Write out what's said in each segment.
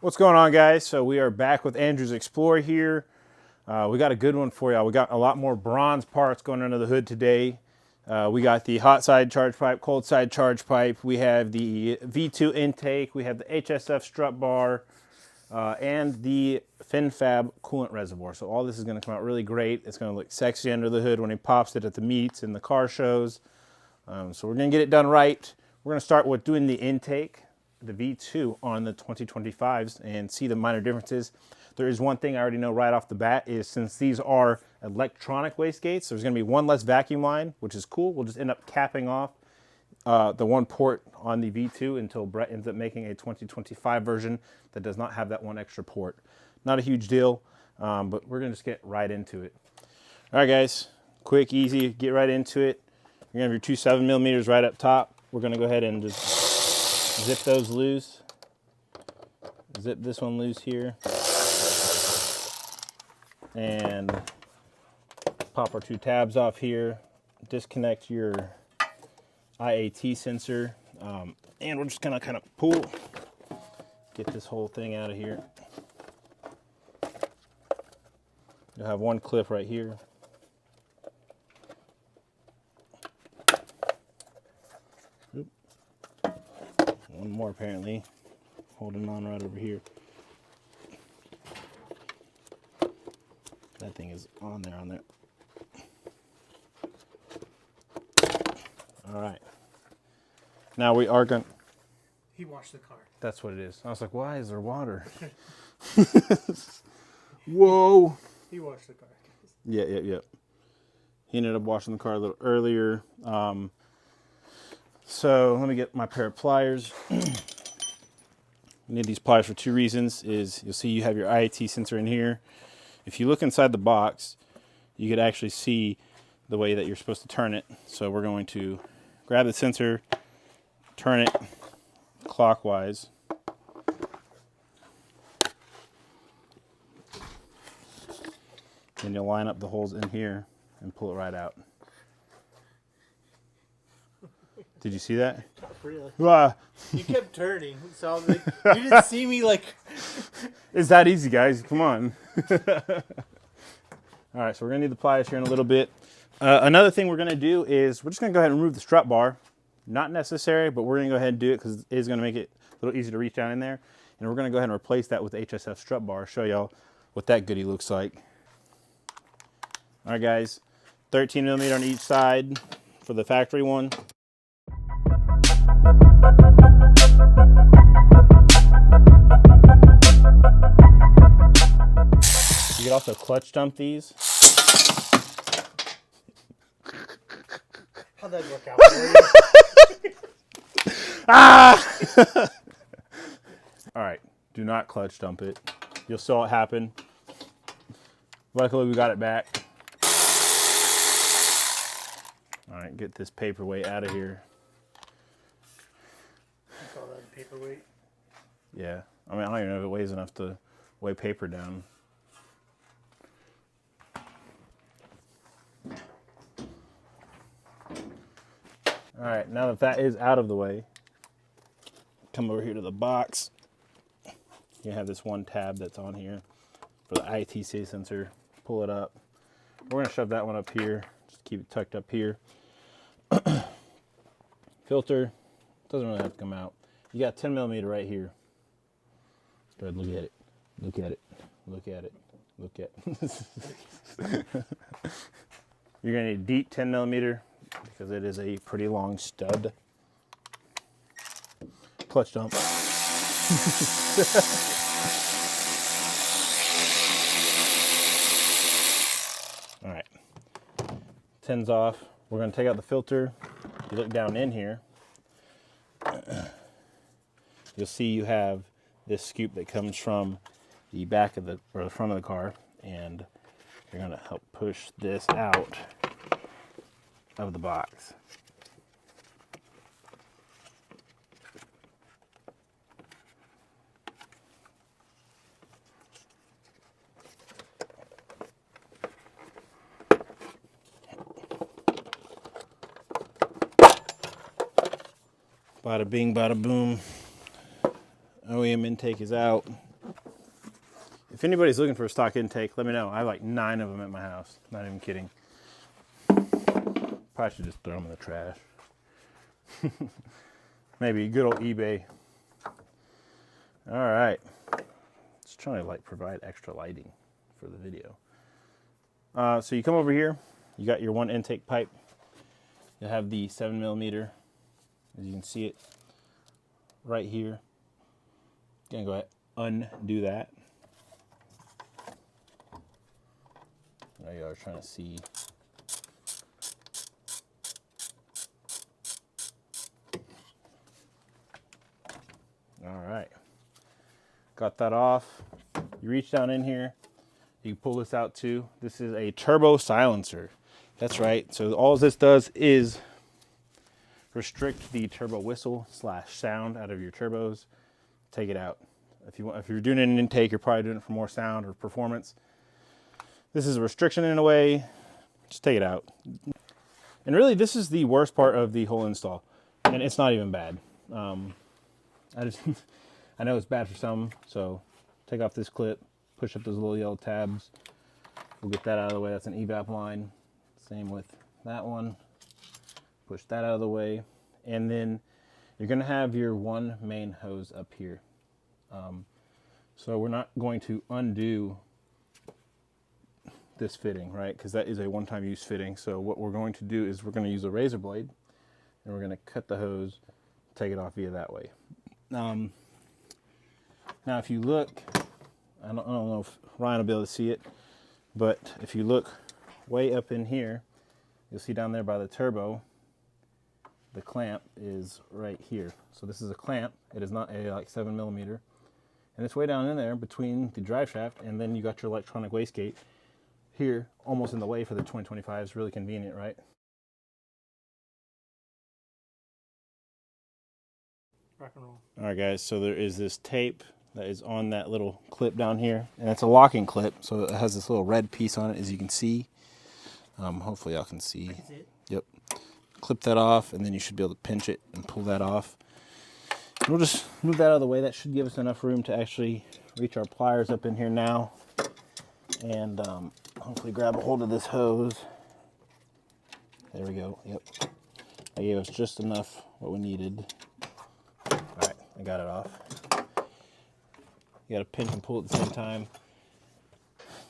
What's going on, guys? So we are back with Andrew's Explorer here. We got a good one for y'all. We got a lot more bronze parts going under the hood today. We got the hot side charge pipe, cold side charge pipe. We have the V2 intake. We have the HSF strut bar and the FenFab coolant reservoir. So all this is going to come out really great. It's going to look sexy under the hood when he pops it at the meets and the car shows. So we're going to get it done right. We're going to start with doing the intake, the V2 on the 2025s, and see the minor differences. There is one thing I already know right off the bat is since these are electronic wastegates, there's going to be one less vacuum line, which is cool. We'll just end up capping off the one port on the V2 until Brett ends up making a 2025 version that does not have that one extra port. Not a huge deal, but we're going to just get right into it. All right, guys, quick, easy, get right into it. You're going to have your two 7mm right up top. We're going to go ahead and just zip those loose. Zip this one loose here. And pop our two tabs off here. Disconnect your IAT sensor. And we're just going to kind of pull, get this whole thing out of here. You'll have one clip right here. One more apparently, holding on right over here. That thing is on there. All right. Now we are going. He washed the car. That's what it is. I was like, why is there water? Whoa. He washed the car. Yeah. He ended up washing the car a little earlier. So let me get my pair of pliers. You need these pliers for two reasons. Is you'll see you have your IAT sensor in here. If you look inside the box, you could actually see the way that you're supposed to turn it. So we're going to grab the sensor, turn it clockwise. Then you'll line up the holes in here and pull it right out. Did you see that? Really? Ah. You kept turning, so I was like, you didn't see me like. It's that easy, guys. Come on. All right, so we're gonna need the pliers here in a little bit. Another thing we're gonna do is we're just gonna go ahead and remove the strut bar. Not necessary, but we're gonna go ahead and do it because it is gonna make it a little easier to reach down in there. And we're gonna go ahead and replace that with the HSF strut bar. Show y'all what that goodie looks like. All right, guys, 13mm on each side for the factory one. You could also clutch dump these. How'd that work out for you? Ah! All right, do not clutch dump it. You'll saw it happen. Luckily, we got it back. All right, get this paperweight out of here. You call that a paperweight? Yeah, I mean, I don't even know if it weighs enough to weigh paper down. All right, now that that is out of the way, come over here to the box. You have this one tab that's on here for the IATC sensor. Pull it up. We're gonna shove that one up here. Just keep it tucked up here. Filter doesn't really have to come out. You got 10mm right here. Go ahead, look at it. Look at it. Look at it. Look at it. You're gonna need a deep 10mm because it is a pretty long stud. Clutch dump. All right, 10's off. We're gonna take out the filter. You look down in here, you'll see you have this scoop that comes from the back of the, or the front of the car, and you're gonna help push this out of the box. Bada bing, bada boom. OEM intake is out. If anybody's looking for a stock intake, let me know. I have like 9 of them at my house. Not even kidding. Probably should just throw them in the trash. Maybe good old eBay. All right. Just trying to like provide extra lighting for the video. So you come over here. You got your one intake pipe. You'll have the 7mm, as you can see it right here. Gonna go ahead and undo that. There you are, trying to see. All right, got that off. You reach down in here. You can pull this out too. This is a turbo silencer. That's right. So all this does is restrict the turbo whistle / sound out of your turbos. Take it out. If you're doing an intake, you're probably doing it for more sound or performance. This is a restriction in a way. Just take it out. And really, this is the worst part of the whole install, and it's not even bad. I know it's bad for some, so take off this clip, push up those little yellow tabs. We'll get that out of the way. That's an evap line. Same with that one. Push that out of the way. And then you're going to have your one main hose up here. So we're not going to undo this fitting, right? Because that is a one-time use fitting. So what we're going to do is we're going to use a razor blade, and we're going to cut the hose, take it off via that way. Now, if you look, I don't know if Ryan will be able to see it, but if you look way up in here, you'll see down there by the turbo, the clamp is right here. So this is a clamp. It is not a like 7mm, and it's way down in there between the drive shaft, and then you got your electronic wastegate here, almost in the way for the 2025. It's really convenient, right? Rock and roll. All right, guys. So there is this tape that is on that little clip down here, and it's a locking clip. So it has this little red piece on it, as you can see. Hopefully, y'all can see. That's it. Yep. Clip that off, and then you should be able to pinch it and pull that off. And we'll just move that out of the way. That should give us enough room to actually reach our pliers up in here now, and hopefully grab a hold of this hose. There we go. Yep. That gave us just enough what we needed. All right, I got it off. You got to pinch and pull at the same time.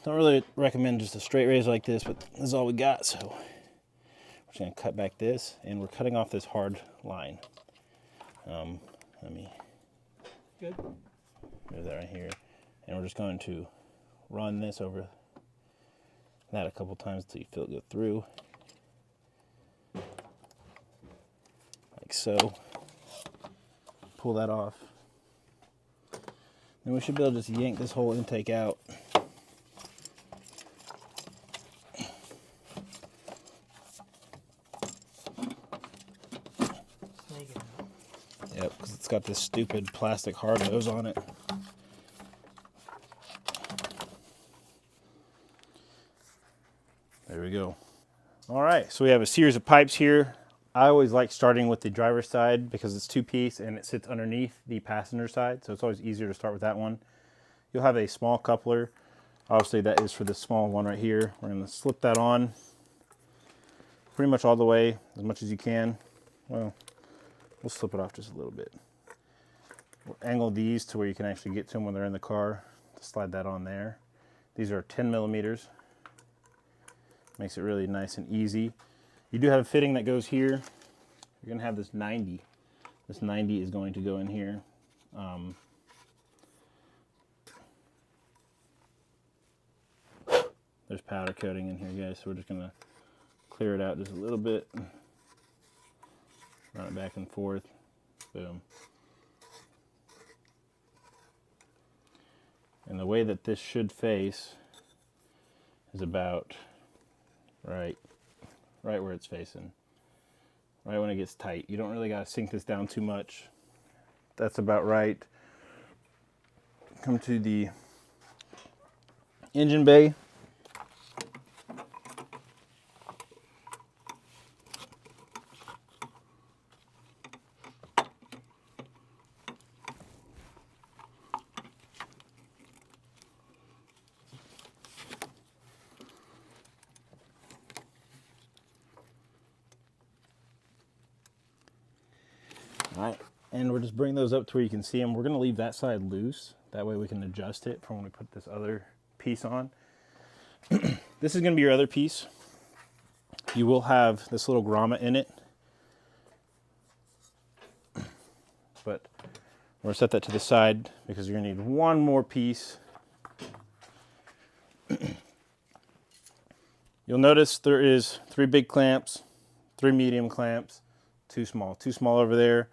Don't really recommend just a straight razor like this, but this is all we got, so we're just gonna cut back this, and we're cutting off this hard line. Let me Good. move that right here, and we're just going to run this over that a couple times until you feel it go through, like so. Pull that off. Then we should be able to just yank this whole intake out. Snag it. Yep, because it's got this stupid plastic hard nose on it. There we go. All right, so we have a series of pipes here. I always like starting with the driver's side because it's 2-piece and it sits underneath the passenger side, so it's always easier to start with that one. You'll have a small coupler. Obviously that is for this small one right here. We're going to slip that on pretty much all the way, as much as you can. Well, we'll slip it off just a little bit. We'll angle these to where you can actually get to them when they're in the car. Slide that on there. These are 10mm. Makes it really nice and easy. You do have a fitting that goes here. You're going to have this 90. This 90 is going to go in here. There's powder coating in here, guys, so we're just going to clear it out just a little bit. Run it back and forth. Boom. And the way that this should face is about right where it's facing, right when it gets tight. You don't really got to sink this down too much. That's about right. Come to the engine bay. All right, and we'll just bring those up to where you can see them. We're gonna leave that side loose. That way we can adjust it for when we put this other piece on. This is gonna be your other piece. You will have this little grommet in it, but we're gonna set that to the side because you're gonna need one more piece. You'll notice there is 3 big clamps, 3 medium clamps, 2 small. 2 small over there.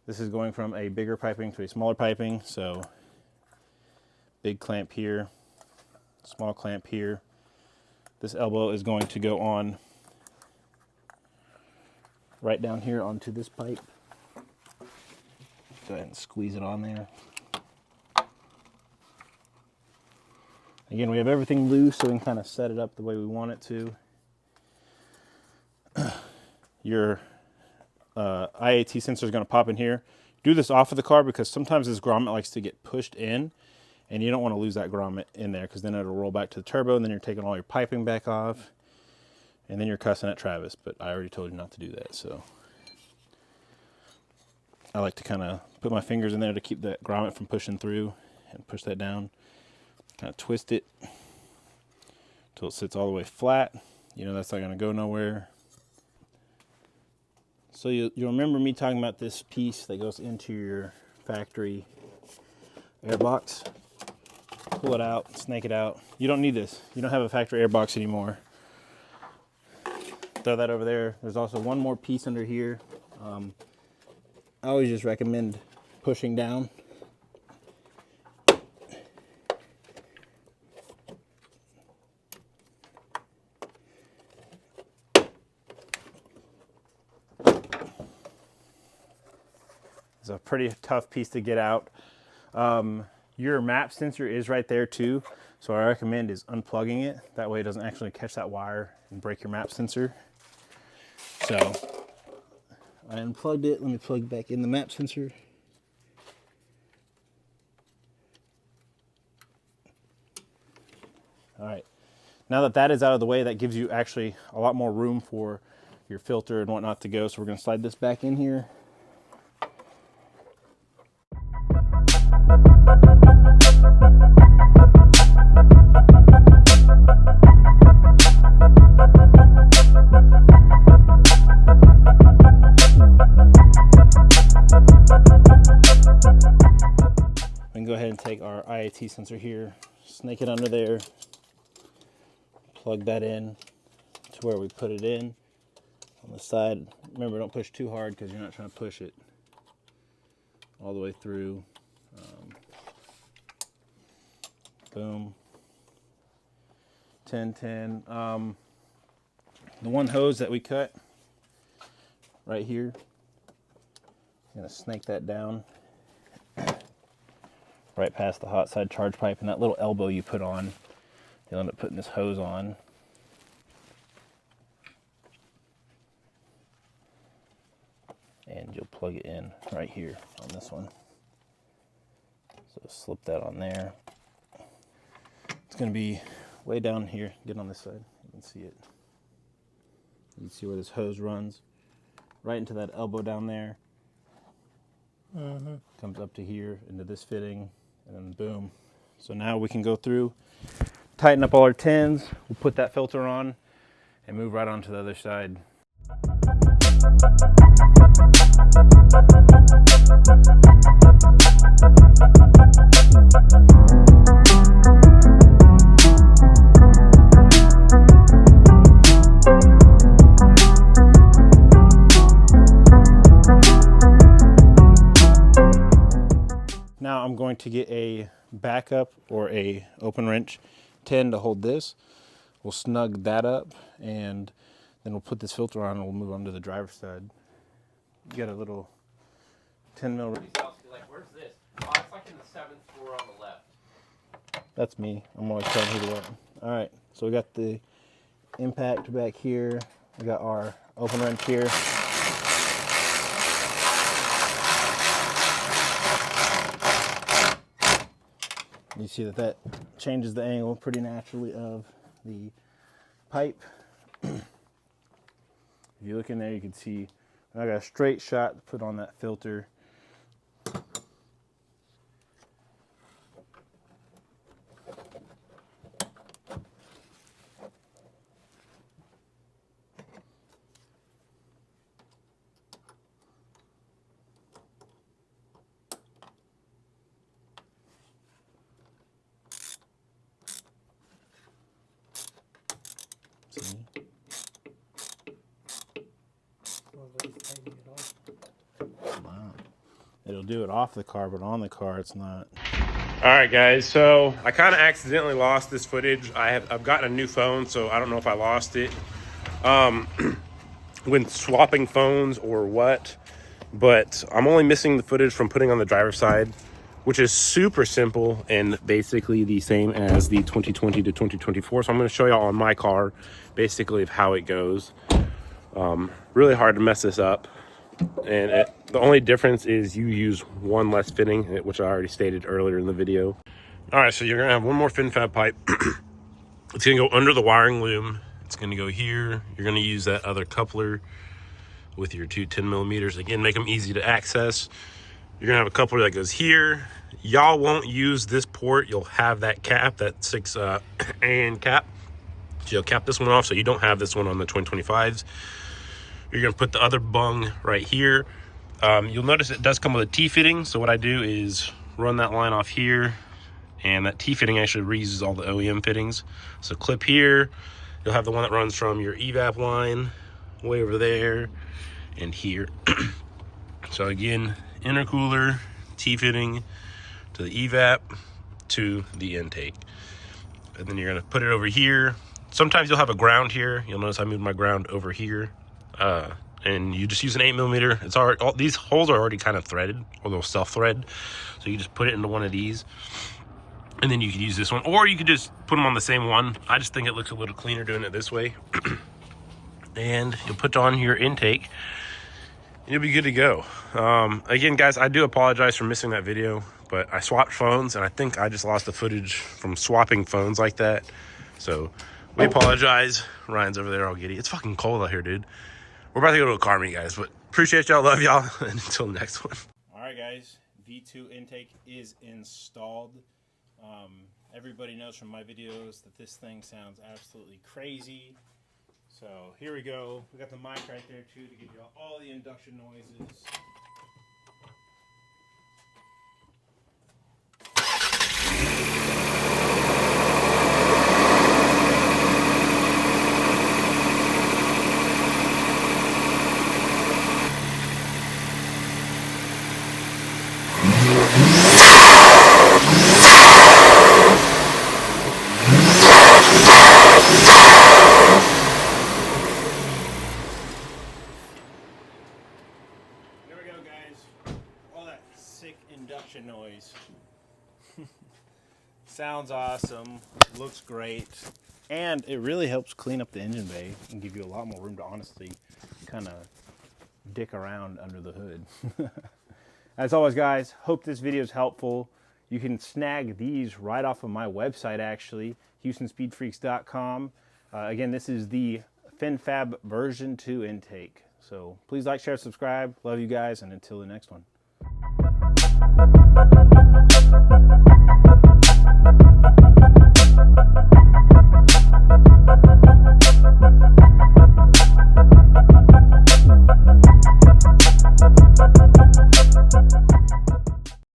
This is going from a bigger piping to a smaller piping, so big clamp here, small clamp here. This elbow is going to go on right down here onto this pipe. Go ahead and squeeze it on there. Again, we have everything loose so we can kind of set it up the way we want it to. Your IAT sensor is going to pop in here. Do this off of the car because sometimes this grommet likes to get pushed in and you don't want to lose that grommet in there because then it'll roll back to the turbo and then you're taking all your piping back off and then you're cussing at Travis, but I already told you not to do that. So I like to kind of put my fingers in there to keep that grommet from pushing through and push that down. Kind of twist it until it sits all the way flat. You know that's not going to go nowhere. So you'll remember me talking about this piece that goes into your factory air box. Pull it out, snake it out. You don't need this. You don't have a factory air box anymore. Throw that over there. There's also one more piece under here. I always just recommend pushing down. It's a pretty tough piece to get out. Your map sensor is right there too, so what I recommend is unplugging it. That way it doesn't actually catch that wire and break your map sensor. So I unplugged it. Let me plug back in the map sensor. All right, now that that is out of the way, that gives you actually a lot more room for your filter and whatnot to go. So we're gonna slide this back in here. We can go ahead and take our IAT sensor here, snake it under there, plug that in to where we put it in on the side. Remember, don't push too hard because you're not trying to push it all the way through. Boom. 10-10. The one hose that we cut right here, I'm gonna snake that down right past the hot side charge pipe, and that little elbow you put on, you'll end up putting this hose on. And you'll plug it in right here on this one. So slip that on there. It's gonna be way down here. Get on this side, you can see it. You can see where this hose runs, right into that elbow down there. Comes up to here, into this fitting, and then boom. So now we can go through, tighten up all our 10s, we'll put that filter on, and move right on to the other side. Now I'm going to get a backup or a open wrench 10 to hold this. We'll snug that up and then we'll put this filter on and we'll move on to the driver's side. You got a little 10 mil. Like, where's this? Oh, it's like in the 7th floor on the left. That's me. I'm always telling who to what. All right, so we got the impact back here. We got our open wrench here. You see that changes the angle pretty naturally of the pipe. If you look in there, you can see I got a straight shot to put on that filter. Wow. It'll do it off the car, but on the car it's not. All right, guys. So I kind of accidentally lost this footage. I've gotten a new phone, so I don't know if I lost it when swapping phones or what. But I'm only missing the footage from putting on the driver's side, which is super simple and basically the same as the 2020 to 2024. So I'm going to show y'all on my car, basically of how it goes. Really hard to mess this up. And the only difference is you use one less fitting, which I already stated earlier in the video. All right, so you're gonna have one more FenFab pipe. It's gonna go under the wiring loom. It's gonna go here. You're gonna use that other coupler with your two 10 millimeters. Again, make them easy to access. You're gonna have a coupler that goes here. Y'all won't use this port. You'll have that cap, that 6 AN cap. So you'll cap this one off so you don't have this one on the 2025s. You're gonna put the other bung right here. You'll notice it does come with a T-fitting. So what I do is run that line off here, and that T-fitting actually reuses all the OEM fittings. So clip here, you'll have the one that runs from your evap line way over there and here. So again, intercooler, T-fitting to the evap to the intake. And then you're gonna put it over here. Sometimes you'll have a ground here. You'll notice I moved my ground over here. And you just use an 8 millimeter. It's already, these holes are already kind of threaded, or they'll self-thread. So you just put it into one of these, and then you could use this one, or you could just put them on the same one. I just think it looks a little cleaner doing it this way. And you'll put on your intake, and you'll be good to go. Again, guys, I do apologize for missing that video, but I swapped phones, and I think I just lost the footage from swapping phones like that. So we apologize. Ryan's over there all giddy. It's fucking cold out here, dude. We're about to go to a car meet, guys, but appreciate y'all, love y'all, and until next one. All right, guys, V2 intake is installed. Everybody knows from my videos that this thing sounds absolutely crazy. So here we go. We got the mic right there too to give you all the induction noises. Induction noise. Sounds awesome, looks great, and it really helps clean up the engine bay and give you a lot more room to honestly kind of dick around under the hood. As always, guys, hope this video is helpful. You can snag these right off of my website, actually, HoustonSpeedFreaks.com. Again, this is the FenFab version 2 intake. So please like, share, subscribe. Love you guys, and until the next one.